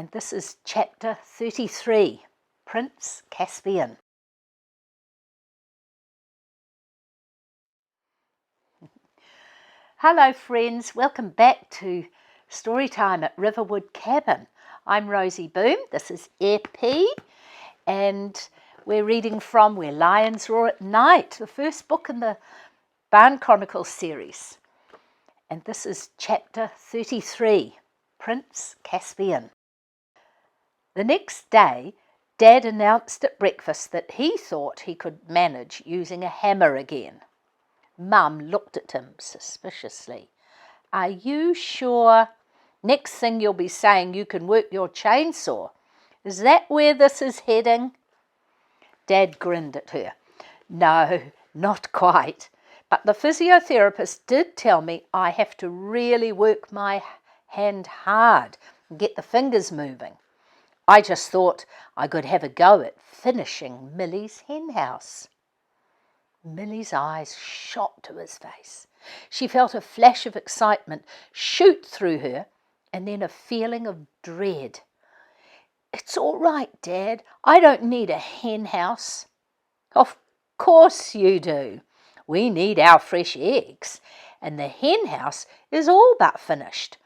and this is chapter 33, Prince Caspian. Hello friends, welcome back to Storytime at Riverwood Cabin. I'm Rosie Boom, this is EP, and we're reading from Where Lions Roar at Night, the first book in the Barn Chronicles series. And this is chapter 33, Prince Caspian. The next day, Dad announced at breakfast that he thought he could manage using a hammer again. Mum looked at him suspiciously. Are you sure? Next thing you'll be saying you can work your chainsaw. Is that where this is heading? Dad grinned at her. No, not quite. But the physiotherapist did tell me I have to really work my hand hard and get the fingers moving. I just thought I could have a go at finishing Millie's hen house. Millie's eyes shot to his face. She felt a flash of excitement shoot through her and then a feeling of dread. It's all right, Dad. I don't need a hen house. Of course you do. We need our fresh eggs, and the hen house is all but finished.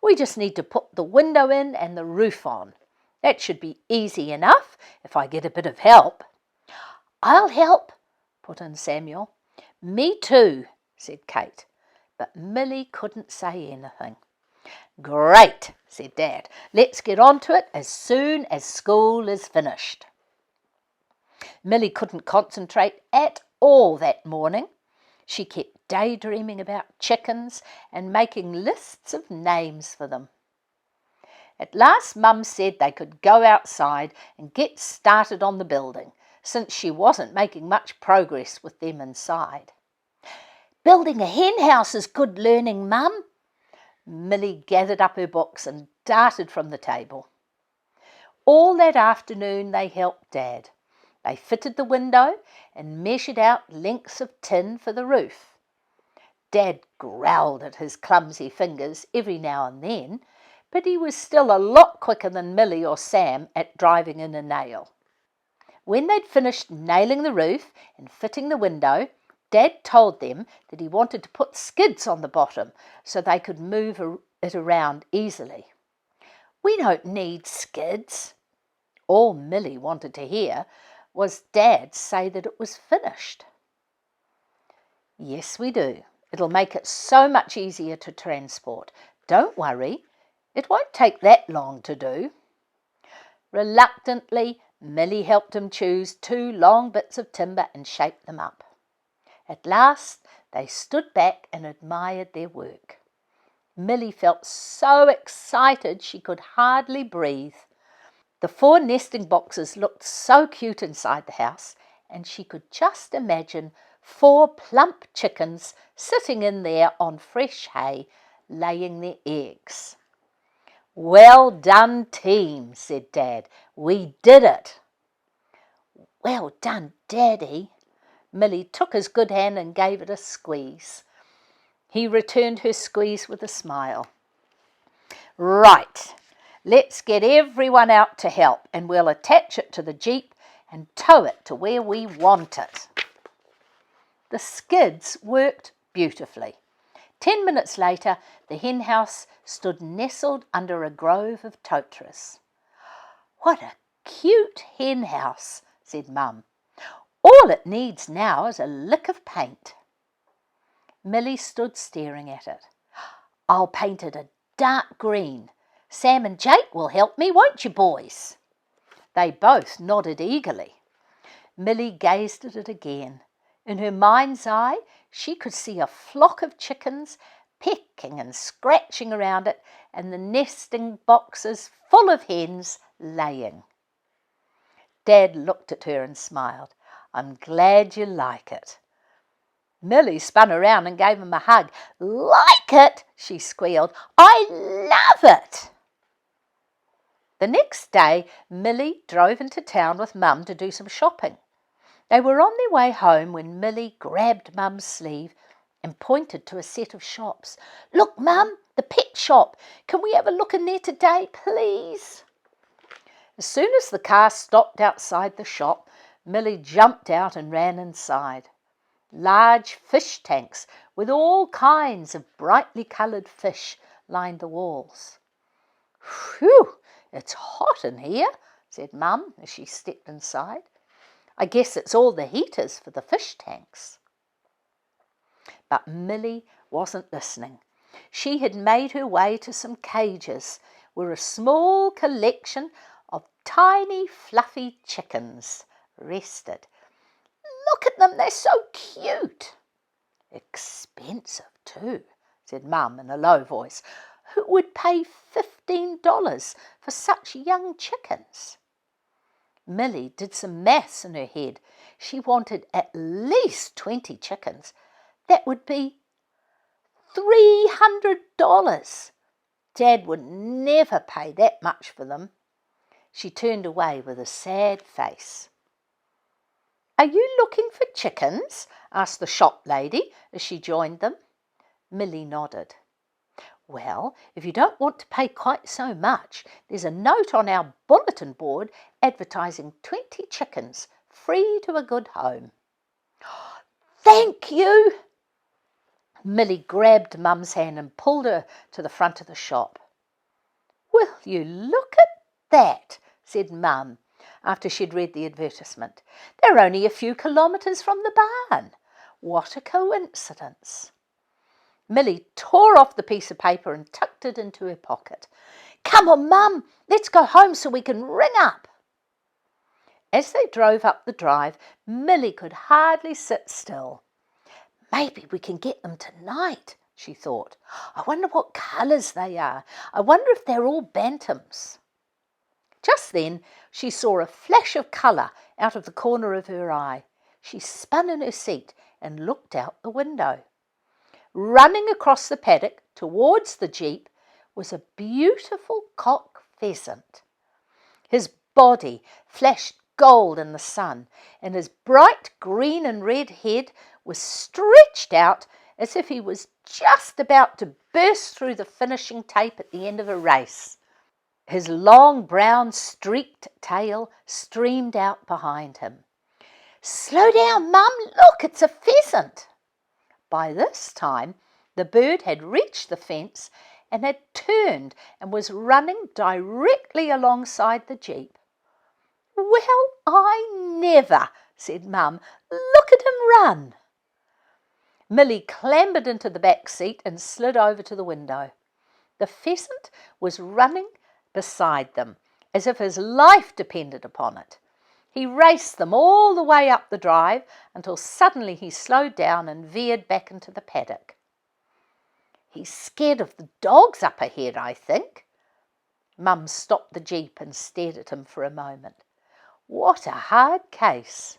We just need to put the window in and the roof on. That should be easy enough if I get a bit of help. I'll help, put in Samuel. Me too, said Kate, but Millie couldn't say anything. Great, said Dad. Let's get on to it as soon as school is finished. Millie couldn't concentrate at all that morning. She kept daydreaming about chickens and making lists of names for them. At last Mum said they could go outside and get started on the building, since she wasn't making much progress with them inside. Building a hen house is good learning, Mum. Millie gathered up her books and darted from the table. All that afternoon they helped Dad. They fitted the window and measured out lengths of tin for the roof. Dad growled at his clumsy fingers every now and then, but he was still a lot quicker than Millie or Sam at driving in a nail. When they'd finished nailing the roof and fitting the window, Dad told them that he wanted to put skids on the bottom so they could move it around easily. We don't need skids. All Millie wanted to hear was Dad say that it was finished. Yes, we do. It'll make it so much easier to transport. Don't worry. It won't take that long to do. Reluctantly, Millie helped him choose 2 long bits of timber and shape them up. At last, they stood back and admired their work. Millie felt so excited she could hardly breathe. The 4 nesting boxes looked so cute inside the house, and she could just imagine 4 plump chickens sitting in there on fresh hay, laying their eggs. Well done, team, said Dad. We did it. Well done, Daddy. Millie took his good hand and gave it a squeeze. He returned her squeeze with a smile. Right, let's get everyone out to help, and we'll attach it to the Jeep and tow it to where we want it. The skids worked beautifully. 10 minutes later, the hen house stood nestled under a grove of totras. What a cute hen house, said Mum. All it needs now is a lick of paint. Millie stood staring at it. I'll paint it a dark green. Sam and Jake will help me, won't you, boys? They both nodded eagerly. Millie gazed at it again. In her mind's eye, she could see a flock of chickens pecking and scratching around it, and the nesting boxes full of hens laying. Dad looked at her and smiled. I'm glad you like it. Millie spun around and gave him a hug. Like it, she squealed. I love it. The next day, Millie drove into town with Mum to do some shopping. They were on their way home when Millie grabbed Mum's sleeve and pointed to a set of shops. Look, Mum, the pet shop. Can we have a look in there today, please? As soon as the car stopped outside the shop, Milly jumped out and ran inside. Large fish tanks with all kinds of brightly coloured fish lined the walls. "Whew, it's hot in here," said Mum as she stepped inside. "I guess it's all the heaters for the fish tanks." But Milly wasn't listening. She had made her way to some cages where a small collection of tiny fluffy chickens rested. "Look at them, they're so cute." "Expensive too," said Mum in a low voice. "Who would pay $15 for such young chickens?" Milly did some maths in her head. She wanted at least 20 chickens. That would be $300. Dad would never pay that much for them. She turned away with a sad face. "Are you looking for chickens?" asked the shop lady as she joined them. Milly nodded. "Well, if you don't want to pay quite so much, there's a note on our bulletin board advertising 20 chickens, free to a good home." "Thank you!" Milly grabbed Mum's hand and pulled her to the front of the shop. "Will you look at that?" said Mum after she'd read the advertisement. "They're only a few kilometres from the barn. What a coincidence." Milly tore off the piece of paper and tucked it into her pocket. "Come on, Mum, let's go home so we can ring up." As they drove up the drive, Milly could hardly sit still. "Maybe we can get them tonight," she thought. "I wonder what colours they are. I wonder if they're all bantams." Just then she saw a flash of colour out of the corner of her eye. She spun in her seat and looked out the window. Running across the paddock towards the jeep was a beautiful cock pheasant. His body flashed gold in the sun, and his bright green and red head was stretched out as if he was just about to burst through the finishing tape at the end of a race. His long brown streaked tail streamed out behind him. "Slow down, Mum, look, it's a pheasant." By this time the bird had reached the fence and had turned and was running directly alongside the jeep. "Well, I never," said Mum. "Look at him run." Milly clambered into the back seat and slid over to the window. The pheasant was running beside them as if his life depended upon it. He raced them all the way up the drive until suddenly he slowed down and veered back into the paddock. "He's scared of the dogs up ahead, I think." Mum stopped the jeep and stared at him for a moment. What a hard case.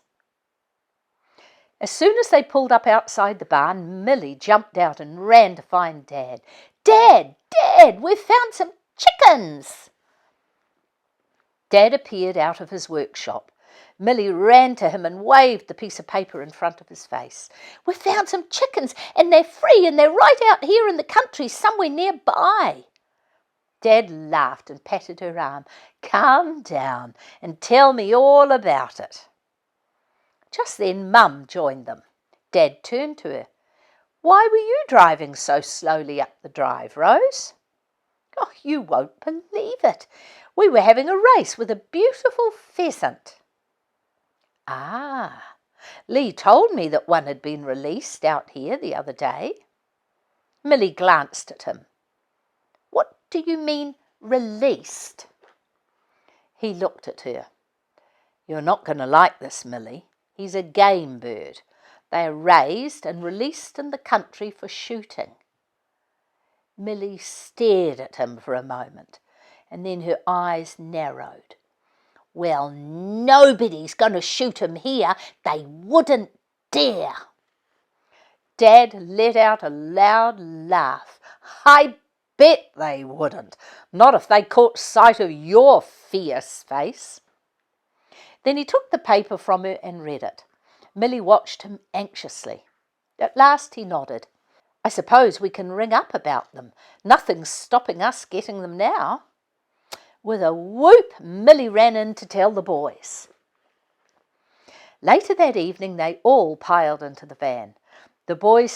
As soon as they pulled up outside the barn, Milly jumped out and ran to find Dad. "Dad, Dad, we've found some chickens!" Dad appeared out of his workshop. Milly ran to him and waved the piece of paper in front of his face. "We've found some chickens and they're free and they're right out here in the country somewhere nearby." Dad laughed and patted her arm. "Calm down and tell me all about it." Just then Mum joined them. Dad turned to her. "Why were you driving so slowly up the drive, Rose?" "Oh, you won't believe it. We were having a race with a beautiful pheasant." "Ah, Lee told me that one had been released out here the other day." Milly glanced at him. "What do you mean, released?" He looked at her. "You're not going to like this, Milly. He's a game bird. They are raised and released in the country for shooting." Milly stared at him for a moment, and then her eyes narrowed. "Well, nobody's going to shoot him here. They wouldn't dare." Dad let out a loud laugh. "I bet they wouldn't. Not if they caught sight of your fierce face." Then he took the paper from her and read it. Milly watched him anxiously. At last he nodded. "I suppose we can ring up about them. Nothing's stopping us getting them now." With a whoop, Milly ran in to tell the boys. Later that evening they all piled into the van. The boys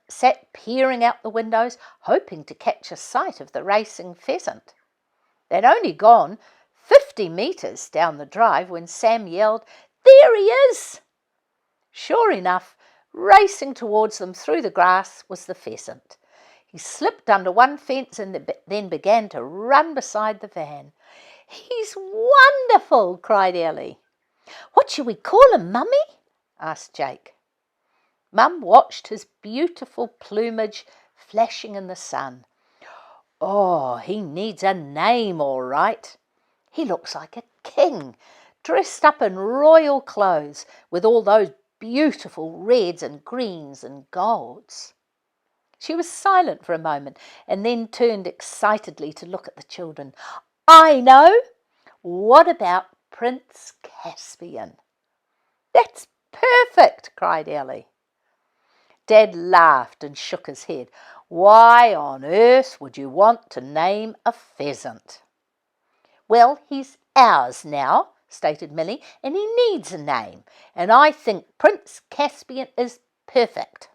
sat peering out the windows, hoping to catch a sight of the racing pheasant. They'd only gone 50 metres down the drive when Sam yelled, "There he is!" Sure enough, racing towards them through the grass was the pheasant. He slipped under one fence and then began to run beside the van. "He's wonderful!" cried Ellie. "What shall we call him, Mummy?" asked Jake. Mum watched his beautiful plumage flashing in the sun. "Oh, he needs a name, all right. He looks like a king, dressed up in royal clothes with all those beautiful reds and greens and golds." She was silent for a moment and then turned excitedly to look at the children. "I know! What about Prince Caspian?" "That's perfect!" cried Ellie. Dad laughed and shook his head. "Why on earth would you want to name a pheasant?" "Well, he's ours now," stated Milly, "and he needs a name, and I think Prince Caspian is perfect."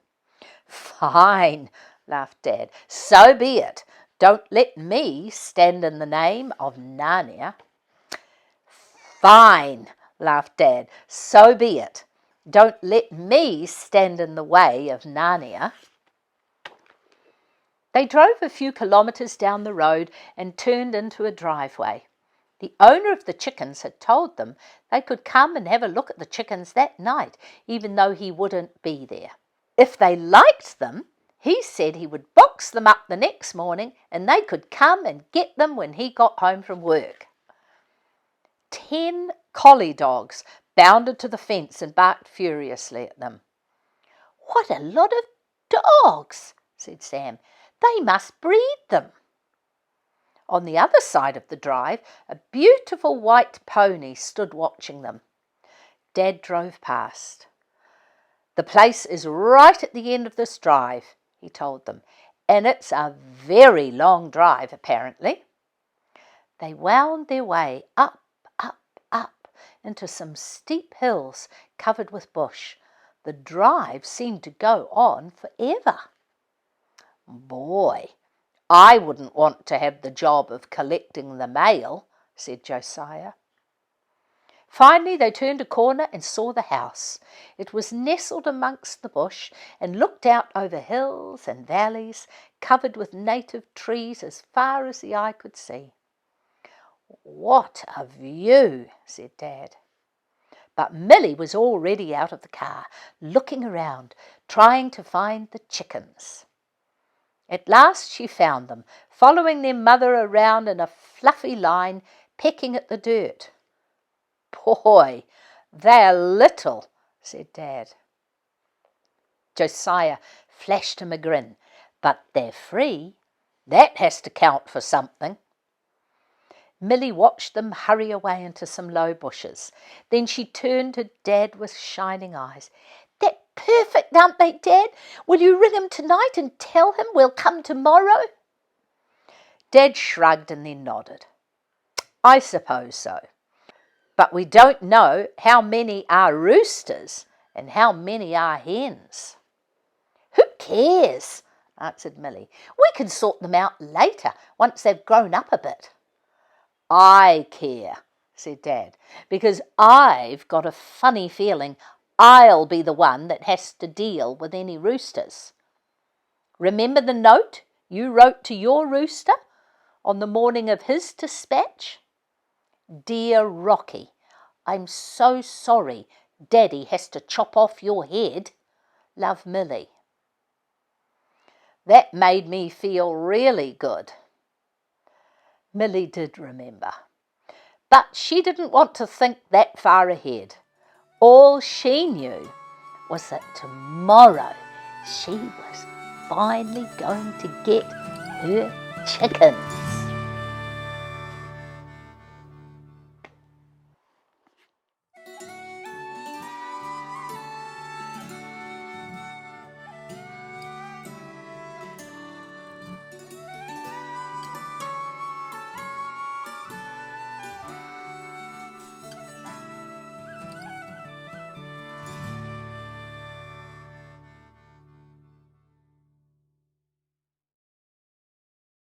"Fine," laughed Dad. "So be it. Don't let me stand in the name of Narnia." "Fine," laughed Dad. "So be it. Don't let me stand in the way of Narnia." They drove a few kilometres down the road and turned into a driveway. The owner of the chickens had told them they could come and have a look at the chickens that night, even though he wouldn't be there. If they liked them, he said he would box them up the next morning and they could come and get them when he got home from work. 10 collie dogs bounded to the fence and barked furiously at them. "What a lot of dogs," said Sam. "They must breed them." On the other side of the drive, a beautiful white pony stood watching them. Dad drove past. "The place is right at the end of this drive," he told them, "and it's a very long drive, apparently." They wound their way up into some steep hills covered with bush. The drive seemed to go on forever. "Boy, I wouldn't want to have the job of collecting the mail," said Josiah. Finally they turned a corner and saw the house. It was nestled amongst the bush and looked out over hills and valleys covered with native trees as far as the eye could see. "What a view," said Dad. But Milly was already out of the car, looking around, trying to find the chickens. At last she found them, following their mother around in a fluffy line, pecking at the dirt. "Boy, they're little," said Dad. Josiah flashed him a grin. "But they're free. That has to count for something." Milly watched them hurry away into some low bushes. Then she turned to Dad with shining eyes. "They're perfect, aren't they, Dad? Will you ring him tonight and tell him we'll come tomorrow?" Dad shrugged and then nodded. "I suppose so. But we don't know how many are roosters and how many are hens." "Who cares?" answered Milly. "We can sort them out later, once they've grown up a bit." "I care," said Dad, "because I've got a funny feeling I'll be the one that has to deal with any roosters. Remember the note you wrote to your rooster on the morning of his dispatch? 'Dear Rocky, I'm so sorry Daddy has to chop off your head. Love, Milly.' That made me feel really good." Milly did remember. But she didn't want to think that far ahead. All she knew was that tomorrow she was finally going to get her chickens.